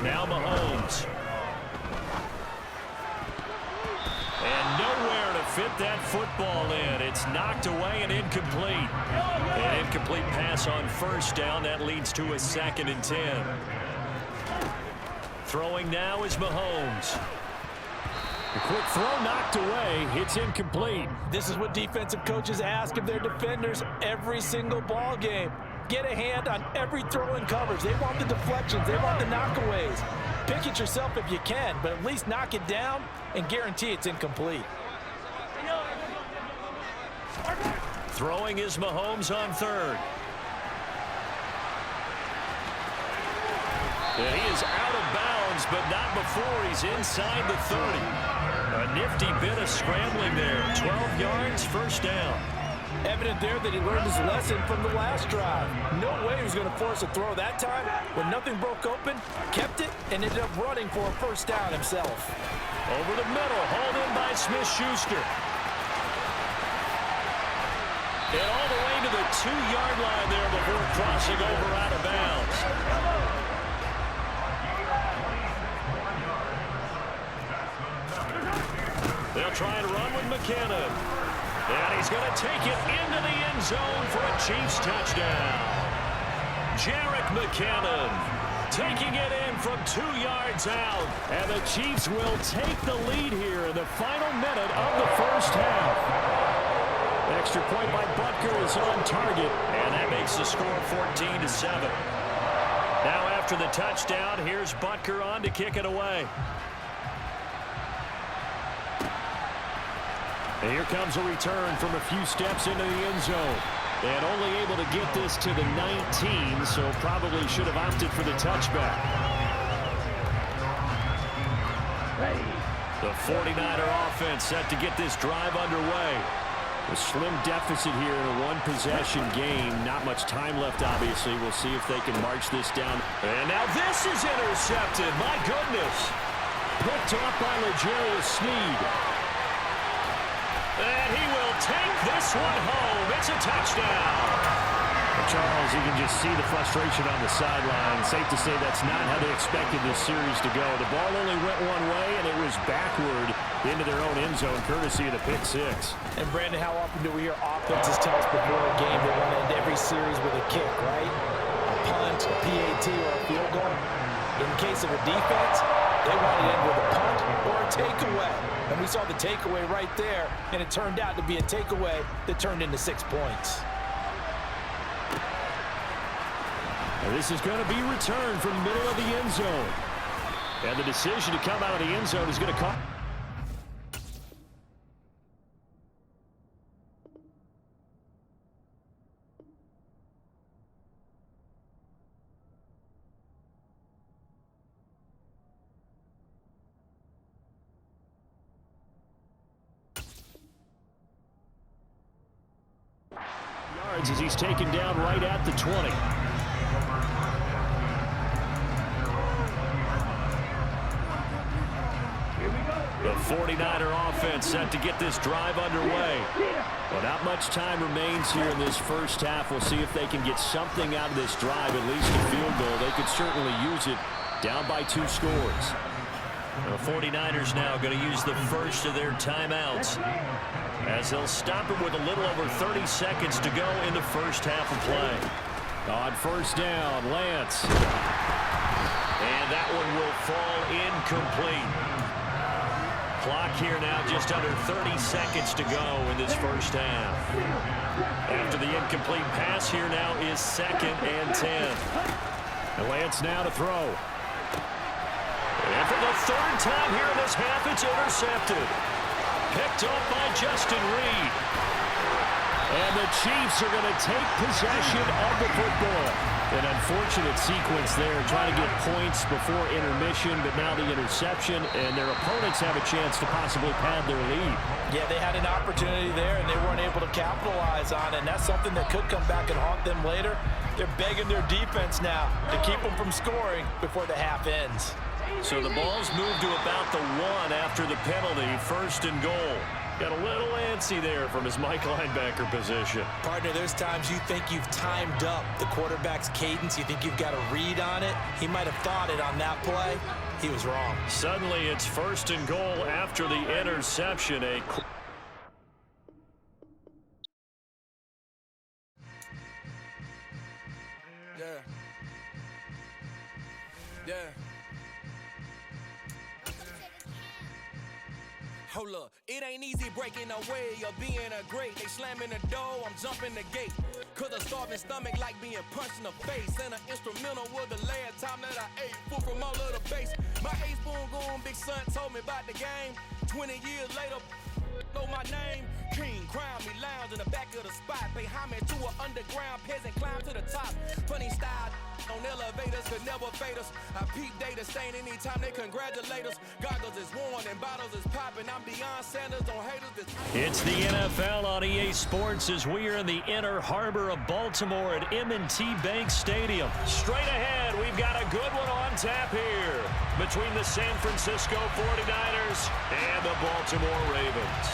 Now Mahomes. And nowhere to fit that football in. It's knocked away and incomplete. An incomplete pass on first down. That leads to a 2nd and 10. Throwing now is Mahomes. A quick throw knocked away. It's incomplete. This is what defensive coaches ask of their defenders every single ball game. Get a hand on every throw in coverage. They want the deflections. They want the knockaways. Pick it yourself if you can, but at least knock it down and guarantee it's incomplete. Throwing is Mahomes on 3rd. And he is out of bounds, but not before he's inside the 30. A nifty bit of scrambling there. 12 yards, first down. Evident there that he learned his lesson from the last drive. No way he was going to force a throw that time. When nothing broke open, kept it, and ended up running for a first down himself. Over the middle, hauled in by Smith-Schuster. And all the way to the 2-yard line there before crossing over out of bounds. They'll try and run with McKinnon. And he's going to take it into the end zone for a Chiefs touchdown. Jerick McKinnon taking it in from 2 yards out. And the Chiefs will take the lead here in the final minute of the first half. Extra point by Butker is on target. And that makes the score 14-7. Now after the touchdown, here's Butker on to kick it away. And here comes a return from a few steps into the end zone. And only able to get this to the 19, so probably should have opted for the touchback. The 49er offense set to get this drive underway. A slim deficit here in a one-possession game. Not much time left, obviously. We'll see if they can march this down. And now this is intercepted. My goodness. Picked off by L'Jarius Sneed. And he will take this one home. It's a touchdown. Charles, you can just see the frustration on the sideline. Safe to say that's not how they expected this series to go. The ball only went one way, and it was backward into their own end zone, courtesy of the pick six. And, Brandon, how often do we hear offenses tell us before a game they want to end every series with a kick, right? A punt, a PAT, or a field goal. In the case of a defense, they want to end with a punt or a takeaway. And we saw the takeaway right there, and it turned out to be a takeaway that turned into 6 points. And this is going to be returned from the middle of the end zone. And the decision to come out of the end zone is going to come. As he's taken down right at the 20. The 49er offense set to get this drive underway. Well, not much time remains here in this first half. We'll see if they can get something out of this drive, at least a field goal. They could certainly use it down by 2 scores. The 49ers now going to use the first of their timeouts, as they'll stop it with a little over 30 seconds to go in the first half of play. On first down, Lance. And that one will fall incomplete. Clock here now just under 30 seconds to go in this first half. After the incomplete pass, here now is 2nd and 10. And Lance now to throw. And for the 3rd time here in this half, it's intercepted. Picked up by Justin Reed. And the Chiefs are going to take possession of the football. An unfortunate sequence there, trying to get points before intermission, but now the interception, and their opponents have a chance to possibly pad their lead. Yeah, they had an opportunity there, and they weren't able to capitalize on it, and that's something that could come back and haunt them later. They're begging their defense now to keep them from scoring before the half ends. So the ball's moved to about the 1 after the penalty, 1st and goal. Got a little antsy there from his Mike linebacker position. Partner, there's times you think you've timed up the quarterback's cadence. You think you've got a read on it. He might have thought it on that play. He was wrong. Suddenly it's 1st and goal after the interception. Hold up, it ain't easy breaking away or being a great. They slamming the door, I'm jumping the gate. Cause a starving stomach like being punched in the face. And an instrumental was the last time that I ate food from all of the base. My ace boom goon, big son told me about the game. 20 years later, know my name. King, crown me, lounge in the back of the spot. Pay homage to an underground peasant, climb to the top. Funny style on elevators could never fade us. I peep data stain anytime they congratulate us. Goggles is worn and bottles is popping. I'm Deion Sanders on haters. It's the NFL on EA Sports as we are in the inner harbor of Baltimore at M&T Bank Stadium. Straight ahead, we've got a good one on tap here between the San Francisco 49ers and the Baltimore Ravens.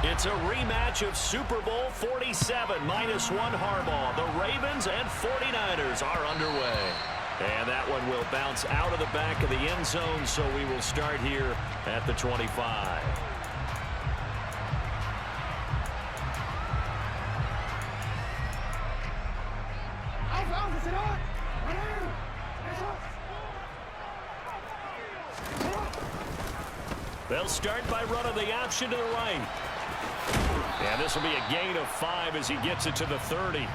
It's a rematch of Super Bowl 47 -1 Harbaugh. The Ravens and 49ers are underway. And that one will bounce out of the back of the end zone, so we will start here at the 25. They'll start by running the option to the right. And this will be a gain of 5 as he gets it to the 30.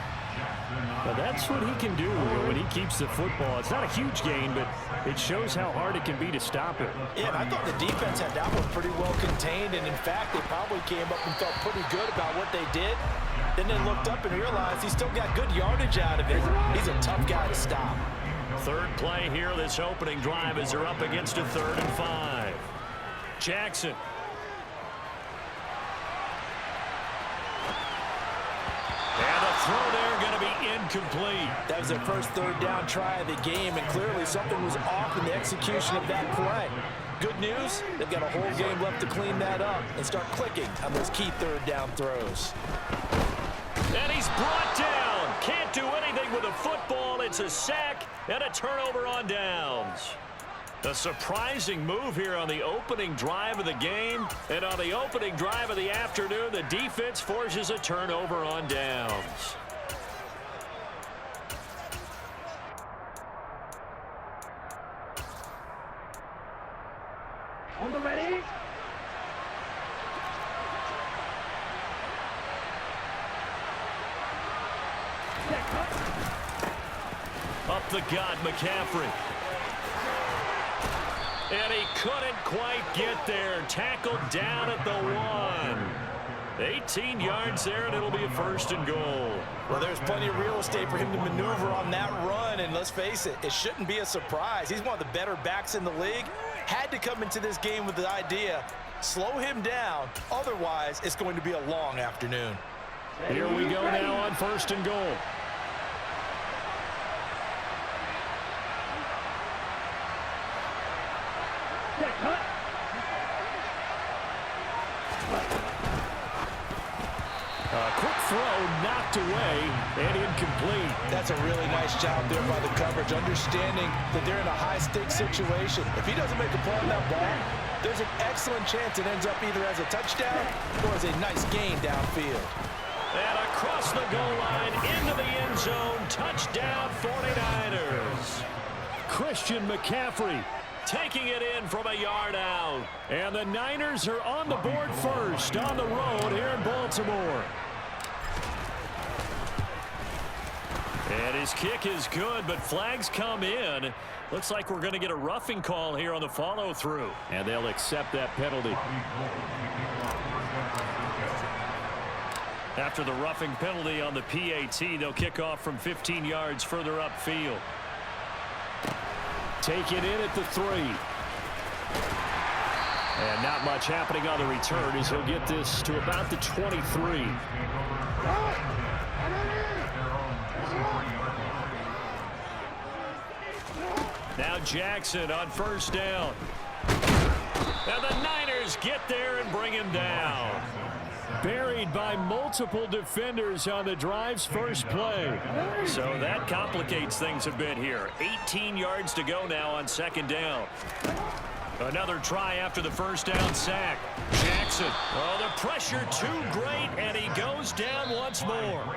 Well, that's what he can do when he keeps the football. It's not a huge gain, but it shows how hard it can be to stop it. Yeah, and I thought the defense had that one pretty well contained, and in fact, they probably came up and felt pretty good about what they did. Then they looked up and realized he still got good yardage out of it. He's a tough guy to stop. Third play here, this opening drive as they're up against a 3rd and 5. Jackson. And the throw there going to be incomplete. That was their first 3rd down try of the game, and clearly something was off in the execution of that play. Good news, they've got a whole game left to clean that up and start clicking on those key 3rd down throws. And he's brought down. Can't do anything with the football. It's a sack and a turnover on downs. A surprising move here on the opening drive of the game. And on the opening drive of the afternoon, the defense forces a turnover on downs. On the ready? Up the gut, McCaffrey. And he couldn't quite get there. Tackled down at the 1. 18 yards there, and it'll be a 1st and goal. Well, there's plenty of real estate for him to maneuver on that run, and let's face it, it shouldn't be a surprise. He's one of the better backs in the league. Had to come into this game with the idea, slow him down, otherwise it's going to be a long afternoon. Here we go now on 1st and goal. Quick throw knocked away and incomplete. That's a really nice job there by the coverage, understanding that they're in a high-stakes situation. If he doesn't make a play on that ball, there's an excellent chance it ends up either as a touchdown or as a nice gain downfield. And across the goal line, into the end zone, touchdown 49ers. Christian McCaffrey Taking it in from a yard out. And the Niners are on the board first on the road here in Baltimore. And his kick is good, but flags come in. Looks like we're going to get a roughing call here on the follow-through. And they'll accept that penalty. After the roughing penalty on the PAT, they'll kick off from 15 yards further upfield. Take it in at the 3. And not much happening on the return as he'll get this to about the 23. Now Jackson on first down. And the Niners get there and bring him down. Buried by multiple defenders on the drive's first play. So that complicates things a bit here. 18 yards to go now on second down. Another try after the first down sack. Jackson. Oh, the pressure too great, and he goes down once more.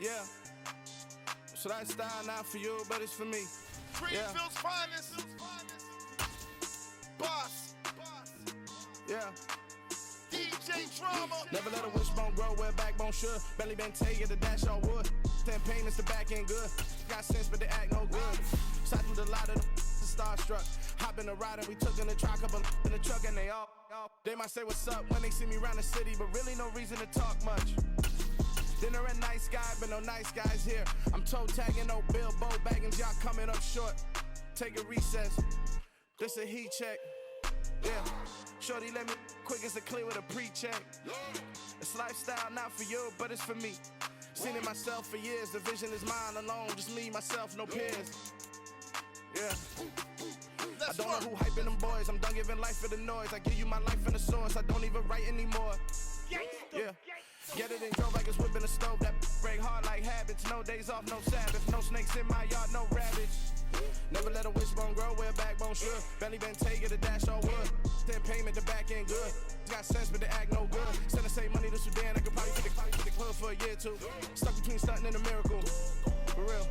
Yeah, so that style not for you, but it's for me. Greenfield's finest. Boss. Yeah. DJ Drama. Never let a wishbone grow where backbone should. Belly been taking the dash all wood. 10 payments, the back end good. Got sense, but they act no good. Sat through the lot of the starstruck. Hop in the ride and we took in the truck, couple in the truck, and they might say what's up when they see me around the city, but really no reason to talk much. Dinner a nice guy, but no nice guys here. I'm toe tagging, no Bilbo Baggins, y'all coming up short. Take a recess, this a heat check. Yeah, shorty let me quick as a clear with a pre-check. It's lifestyle not for you, but it's for me. Seen it myself for years, the vision is mine alone. Just me, myself, no peers. Yeah. I don't know who hyping them boys. I'm done giving life for the noise. I give you my life in the source. I don't even write anymore. Yeah. Get it and drove like it's whipping a stove. That break hard like habits. No days off, no Sabbath. No snakes in my yard, no rabbits. Never let a wishbone grow where backbone should. Belly been taking the dash all wood. 10 payment, the back end good. Got sense, but they act no good. Send the same money to Sudan. I could probably fit the club for a year or two. Stuck between stunting and a miracle. For real.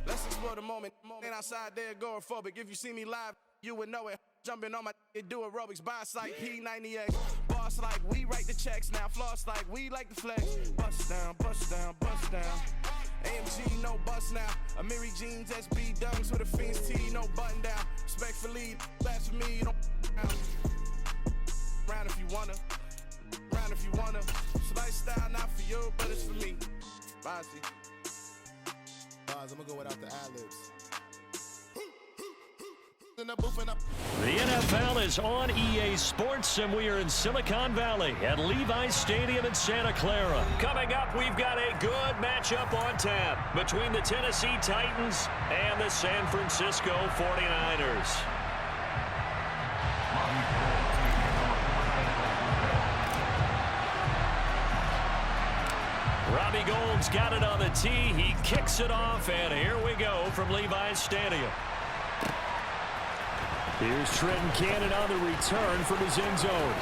Let's explore the moment. Ain't outside there agoraphobic. If you see me live, you would know it. Jumping on my do aerobics, boss like P90X. Boss like we write the checks now. Floss like we like the flex. Bust down, bust down, bust down. AMG, no bust now. Amiri jeans, SB dunks with a Fiends T, no button down. Respectfully, that's for me, you don't round if you wanna. Round if you wanna. It's lifestyle not for you, but it's for me. Bossy. I'm gonna go without the ad-libs. The NFL is on EA Sports, and we are in Silicon Valley at Levi's Stadium in Santa Clara. Coming up, we've got a good matchup on tap between the Tennessee Titans and the San Francisco 49ers. Robbie Gould's got it on the tee. He kicks it off, and here we go from Levi's Stadium. Here's Trenton Cannon on the return from his end zone.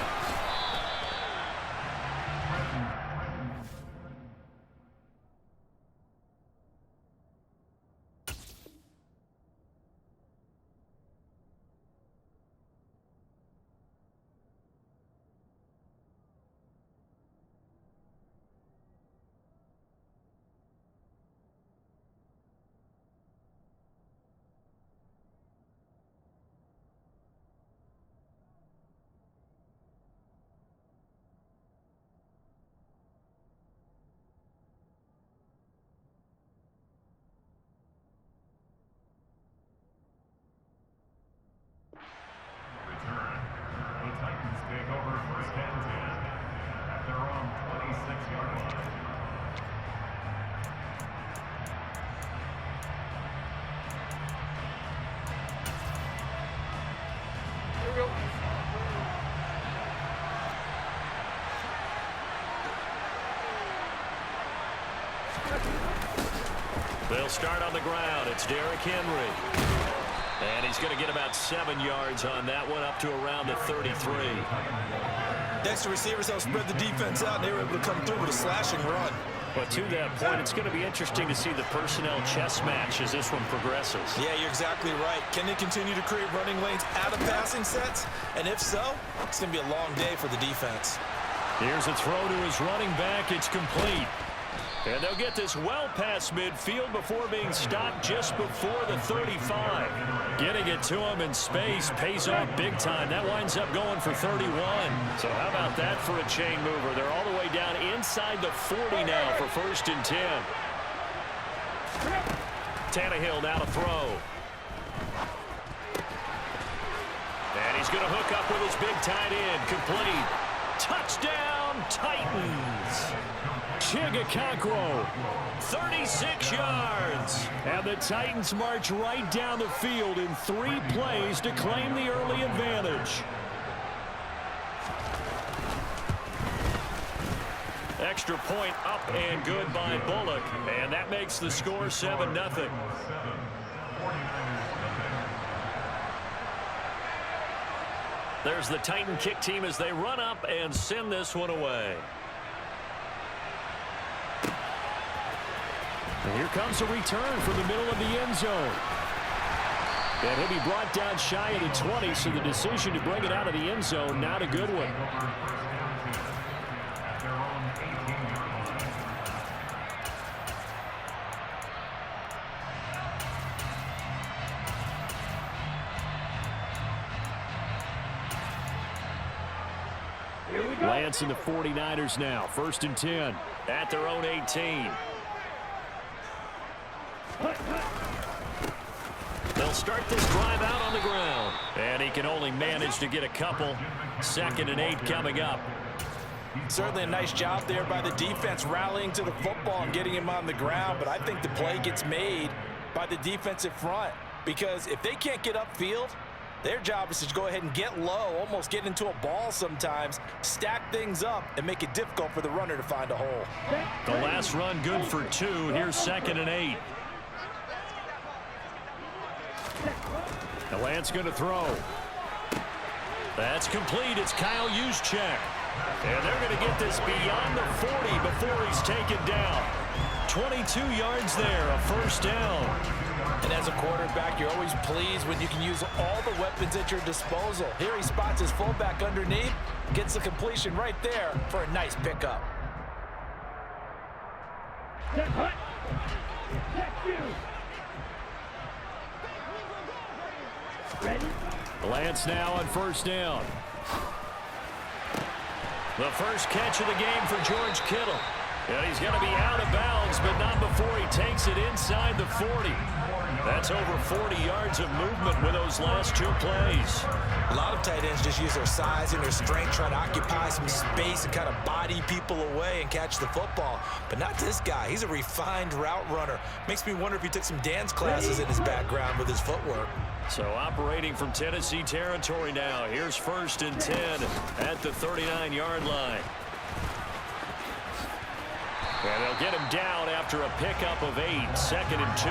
They'll start on the ground. It's Derrick Henry. And he's going to get about 7 yards on that one, up to around the 33. Extra receivers help spread the defense out, and they were able to come through with a slashing run. But to that point, it's going to be interesting to see the personnel chess match as this one progresses. Yeah, you're exactly right. Can they continue to create running lanes out of passing sets? And if so, it's going to be a long day for the defense. Here's a throw to his running back. It's complete. And they'll get this well past midfield before being stopped just before the 35. Getting it to him in space pays off big time. That winds up going for 31. So how about that for a chain mover? They're all the way down inside the 40 now for 1st and 10. Tannehill now to throw. And he's going to hook up with his big tight end. Complete. Touchdown, Titans. Chigakakwo, 36 yards. And the Titans march right down the field in 3 plays to claim the early advantage. Extra point up and good by Bullock. And that makes the score 7-0. There's the Titan kick team as they run up and send this one away. And here comes a return from the middle of the end zone. And he'll be brought down shy of the 20, so the decision to bring it out of the end zone, not a good one. Lance and the 49ers now. 1st and 10 at their own 18. They'll start this drive out on the ground. And he can only manage to get a couple. 2nd and 8 coming up. Certainly a nice job there by the defense rallying to the football and getting him on the ground. But I think the play gets made by the defensive front. Because if they can't get upfield, their job is to go ahead and get low, almost get into a ball sometimes, stack things up, and make it difficult for the runner to find a hole. The last run good for 2. Here's 2nd and 8. Now Lance going to throw. That's complete. It's Kyle Juszczyk. And they're going to get this beyond the 40 before he's taken down. 22 yards there, a 1st down. And as a quarterback, you're always pleased when you can use all the weapons at your disposal. Here he spots his fullback underneath, gets the completion right there for a nice pickup. Lance now on 1st down. The first catch of the game for George Kittle. And he's going to be out of bounds, but not before he takes it inside the 40. That's over 40 yards of movement with those last 2 plays. A lot of tight ends just use their size and their strength, try to occupy some space and kind of body people away and catch the football. But not this guy. He's a refined route runner. Makes me wonder if he took some dance classes in his background with his footwork. So operating from Tennessee territory now. Here's 1st and 10 at the 39-yard line. And they'll get him down after a pickup of 8. 2nd and 2.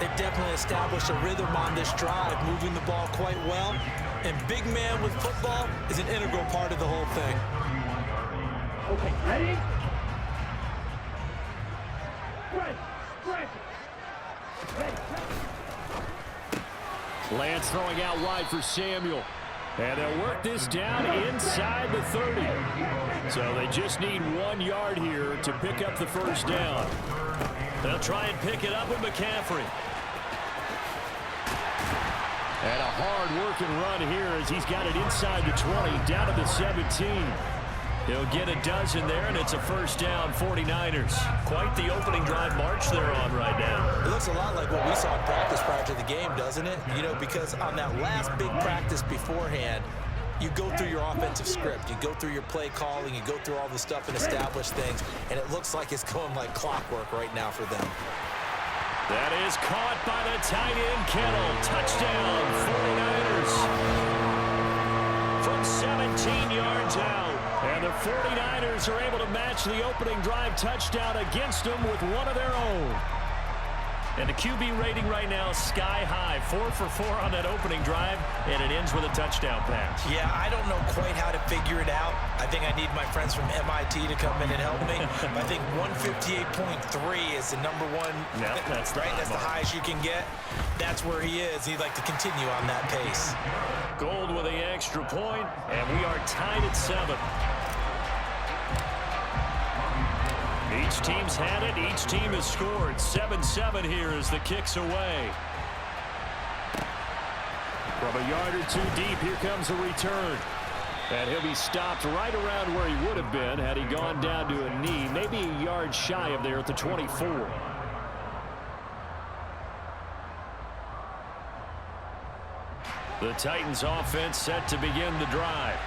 They've definitely established a rhythm on this drive, moving the ball quite well. And big man with football is an integral part of the whole thing. Okay, ready? Lance throwing out wide for Samuel. And they'll work this down inside the 30. So they just need 1 yard here to pick up the 1st down. They'll try and pick it up with McCaffrey. And a hard-working run here as he's got it inside the 20, down to the 17. He'll get a dozen there, and it's a 1st down, 49ers. Quite the opening drive march they're on right now. It looks a lot like what we saw in practice prior to the game, doesn't it? You know, because on that last big practice beforehand, you go through your offensive script. You go through your play calling. You go through all the stuff and establish things. And it looks like it's going like clockwork right now for them. That is caught by the tight end, Kittle. Touchdown, 49ers. From 17 yards out. And the 49ers are able to match the opening drive touchdown against them with one of their own. And the QB rating right now, sky high. 4 for 4 on that opening drive, and it ends with a touchdown pass. Yeah, I don't know quite how to figure it out. I think I need my friends from MIT to come in and help me. But I think 158.3 is the number one. No, that's right. That's the highest you can get. That's where he is. He'd like to continue on that pace. Gold with the extra point, and we are tied at 7. Each team's had it. Each team has scored. 7-7 here as the kick's away. From a yard or two deep, here comes a return. And he'll be stopped right around where he would have been had he gone down to a knee, maybe a yard shy of there at the 24. The Titans offense set to begin the drive.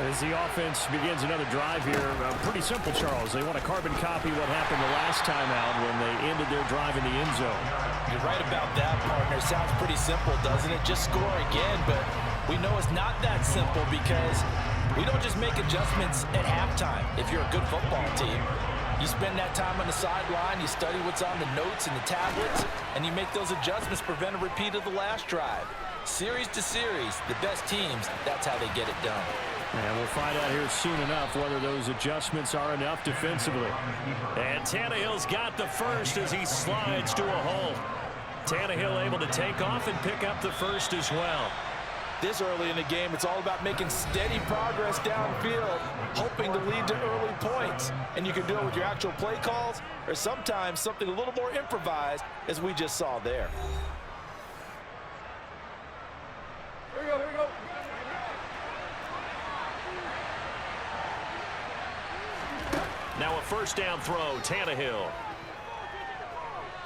As the offense begins another drive here, pretty simple, Charles. They want to carbon copy what happened the last time out when they ended their drive in the end zone. You're right about that, partner. Sounds pretty simple, doesn't it? Just score again, but we know it's not that simple because we don't just make adjustments at halftime. If you're a good football team, you spend that time on the sideline, you study what's on the notes and the tablets, and you make those adjustments to prevent a repeat of the last drive. Series to series, the best teams, that's how they get it done. And we'll find out here soon enough whether those adjustments are enough defensively. And Tannehill's got the first as he slides to a halt. Tannehill able to take off and pick up the first as well. This early in the game, it's all about making steady progress downfield, hoping to lead to early points. And you can do it with your actual play calls or sometimes something a little more improvised, as we just saw there. Here we go, here we go. Now a first down throw, Tannehill.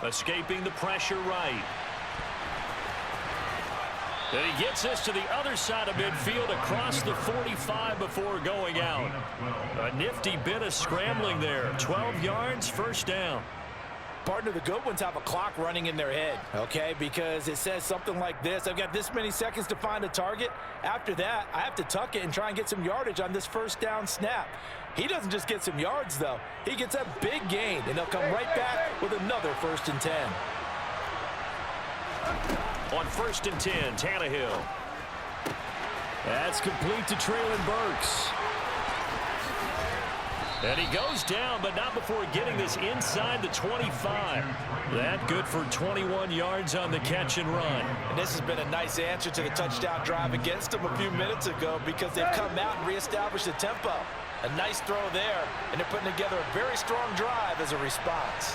Escaping the pressure right. And he gets this to the other side of midfield across the 45 before going out. A nifty bit of scrambling there. 12 yards, first down. Partner, the good ones have a clock running in their head, okay? Because it says something like this: I've got this many seconds to find a target. After that, I have to tuck it and try and get some yardage on this first down snap. He doesn't just get some yards, though. He gets a big gain, and they'll come right back with another 1st and 10. On 1st and 10, Tannehill. That's complete to Traylon Burks. And he goes down, but not before getting this inside the 25. That good for 21 yards on the catch and run. And this has been a nice answer to the touchdown drive against them a few minutes ago because they've come out and reestablished the tempo. A nice throw there, and they're putting together a very strong drive as a response.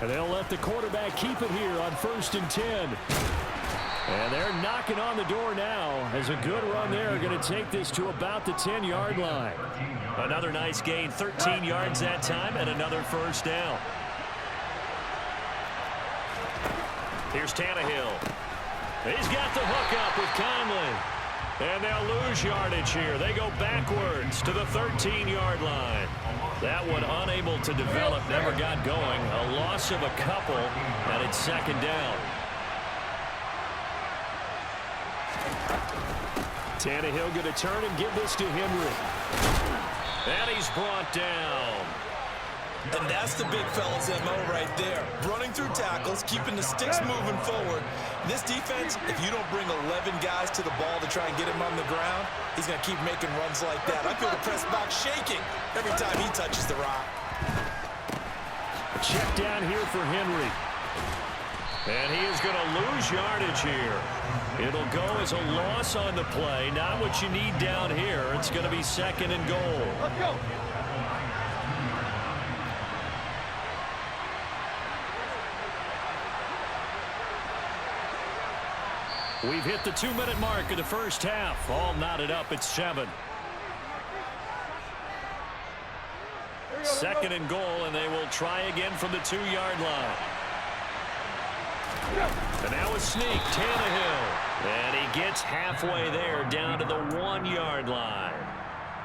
And they'll let the quarterback keep it here on 1st and 10. And they're knocking on the door now as a good run there. Going to take this to about the 10-yard line. Another nice gain, 13 yards that time, and another first down. Here's Tannehill. He's got the hook up with Conley. And they'll lose yardage here. They go backwards to the 13-yard line. That one unable to develop, never got going. A loss of a couple, and it's 2nd down. Tannehill going to turn and give this to Henry. And he's brought down. And that's the big fella's MO right there. Running through tackles, keeping the sticks moving forward. This defense, if you don't bring 11 guys to the ball to try and get him on the ground, he's going to keep making runs like that. I feel the press box shaking every time he touches the rock. A check down here for Henry. And he is going to lose yardage here. It'll go as a loss on the play. Not what you need down here. It's going to be 2nd and goal. Let's go. We've hit the 2-minute mark of the first half. All knotted up at 7. 2nd and goal, and they will try again from the 2-yard line. And now a sneak, Tannehill. And he gets halfway there, down to the 1-yard line.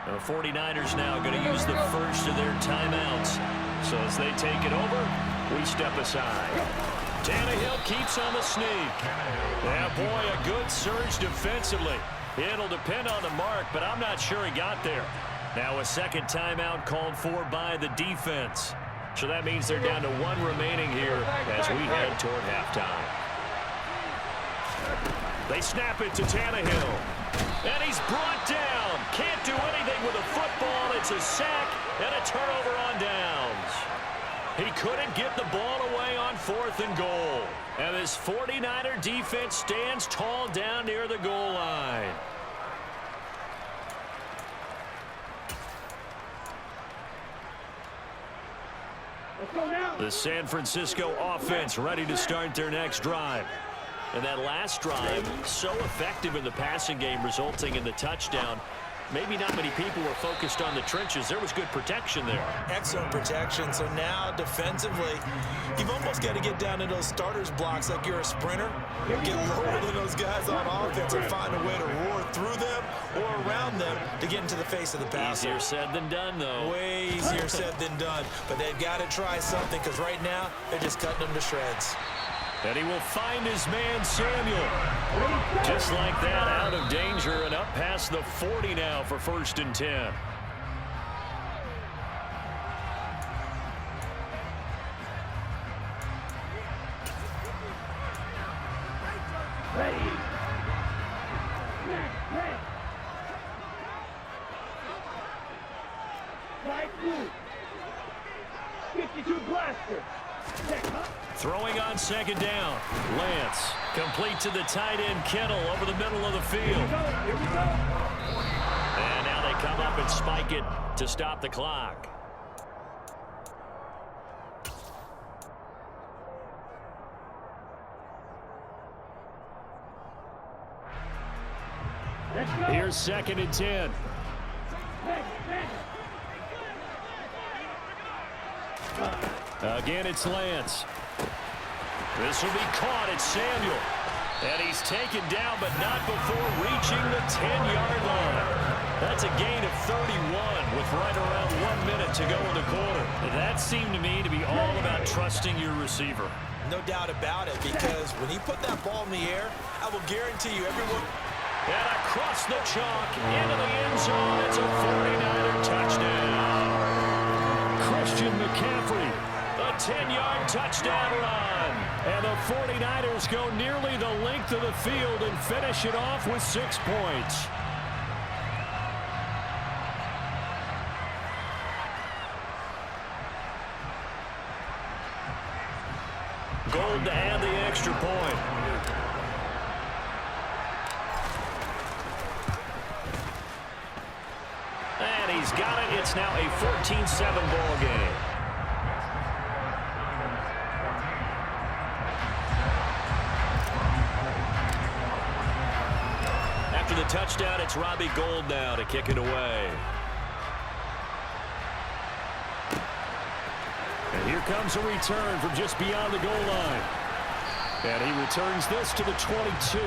The 49ers now going to use the first of their timeouts. So as they take it over, we step aside. Tannehill keeps on the sneak. Yeah, boy, a good surge defensively. It'll depend on the mark, but I'm not sure he got there. Now a 2nd timeout called for by the defense. So that means they're down to 1 remaining here as we head toward halftime. They snap it to Tannehill. And he's brought down. Can't do anything with a football. It's a sack and a turnover on downs. He couldn't get the ball away on 4th and goal. And this 49er defense stands tall down near the goal line. The San Francisco offense ready to start their next drive. And that last drive, so effective in the passing game, resulting in the touchdown. Maybe not many people were focused on the trenches. There was good protection there. Excellent protection. So now defensively, you've almost got to get down to those starters blocks like you're a sprinter. Get lower than those guys on offense and find a way to roar through them or around them to get into the face of the passer. Easier said than done, though. Way easier said than done. But they've got to try something because right now they're just cutting them to shreds. And he will find his man, Samuel. Just like that, out of danger and up past the 40 now for 1st and 10. Ready. 52 blaster. Throwing on 2nd down. Lance complete to the tight end, Kittle, over the middle of the field. Here we go. And now they come up and spike it to stop the clock. Let's go. Here's 2nd and 10. Again, it's Lance. This will be caught. It's Samuel. And he's taken down, but not before reaching the 10-yard line. That's a gain of 31 with right around 1 minute to go in the quarter. That seemed to me to be all about trusting your receiver. No doubt about it, because when he put that ball in the air, I will guarantee you everyone... And across the chalk, into the end zone. It's a 49er touchdown. Christian McCaffrey, a 10-yard touchdown run. And the 49ers go nearly the length of the field and finish it off with 6 points. Gold to add the extra point. And he's got it. It's now a 14-7 ball game. After the touchdown, it's Robbie Gould now to kick it away. And here comes a return from just beyond the goal line. And he returns this to the 22.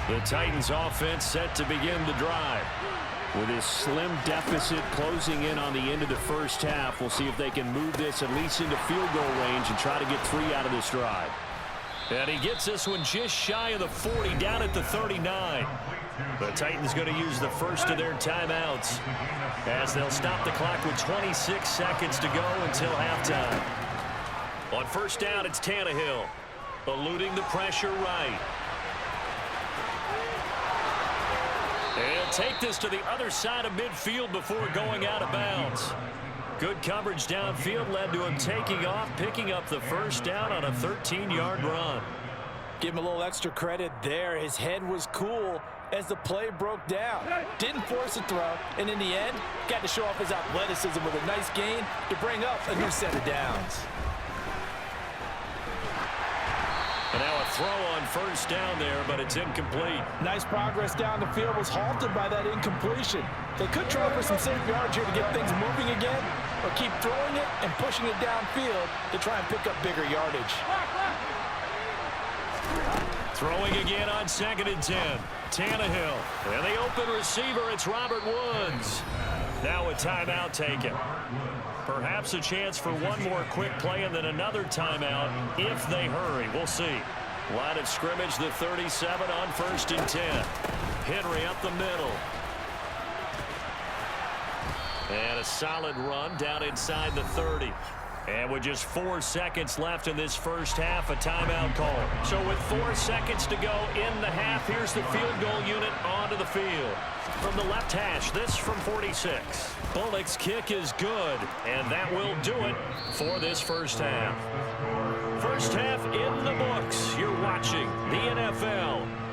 The Titans offense set to begin the drive. With his slim deficit closing in on the end of the first half, we'll see if they can move this at least into field goal range and try to get 3 out of this drive. And he gets this one just shy of the 40, down at the 39. The Titans going to use the first of their timeouts as they'll stop the clock with 26 seconds to go until halftime. On first down, it's Tannehill, eluding the pressure right. He'll take this to the other side of midfield before going out of bounds. Good coverage downfield led to him taking off, picking up the first down on a 13-yard run. Give him a little extra credit there. His head was cool as the play broke down. Didn't force a throw, and in the end, got to show off his athleticism with a nice gain to bring up a new set of downs. And now a throw on first down there, but it's incomplete. Nice progress down the field, was halted by that incompletion. They could try for some safe yards here to get things moving again, or keep throwing it and pushing it downfield to try and pick up bigger yardage. Throwing again on 2nd and 10. Tannehill. And the open receiver, it's Robert Woods. Now a timeout taken. Perhaps a chance for one more quick play and then another timeout if they hurry. We'll see. Line of scrimmage, the 37 on 1st and 10. Henry up the middle. And a solid run down inside the 30. And with just 4 seconds left in this first half, a timeout call. So with 4 seconds to go in the half, here's the field goal unit onto the field. From the left hash, this from 46. Bullock's kick is good, and that will do it for this first half. First half in the books. You're watching the NFL